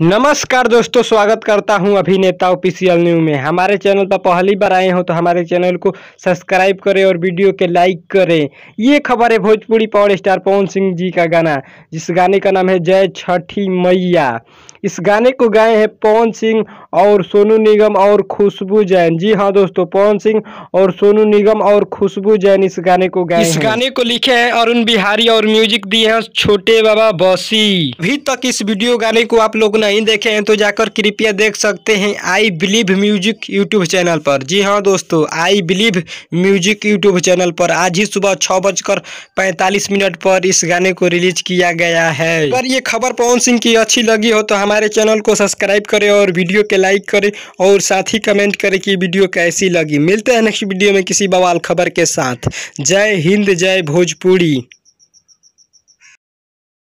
नमस्कार दोस्तों, स्वागत करता हूं अभिनेता ऑफिशियल न्यूज में। हमारे चैनल पर पहली बार आए हो तो हमारे चैनल को सब्सक्राइब करें और वीडियो के लाइक करें। ये खबर है भोजपुरी पावर स्टार पवन सिंह जी का गाना, जिस गाने का नाम है जय छठी मैया। इस गाने को गाए हैं पवन सिंह और सोनू निगम और खुशबू जैन। जी हाँ दोस्तों, पवन सिंह और सोनू निगम और खुशबू जैन इस गाने को गाए हैं। इस गाने को लिखे हैं अरुण बिहारी और म्यूजिक दिए हैं छोटे बाबा बसी। अभी तक इस वीडियो गाने को आप लोग नहीं देखे हैं तो जाकर कृपया देख सकते हैं I believe music YouTube channel पर। जी हाँ दोस्तों, I believe music YouTube channel पर आज ही सुबह 6:45 पर इस गाने को रिलीज किया गया है। अगर ये खबर पवन सिंह की अच्छी लगी हो तो हमारे चैनल को सब्सक्राइब करें और वीडियो के लाइक करें और साथ ही कमेंट करें कि वीडियो कैसी लगी। मिलते हैं नेक्स्ट वीडियो में किसी बवाल खबर के साथ। जय हिंद, जय भोजपुरी।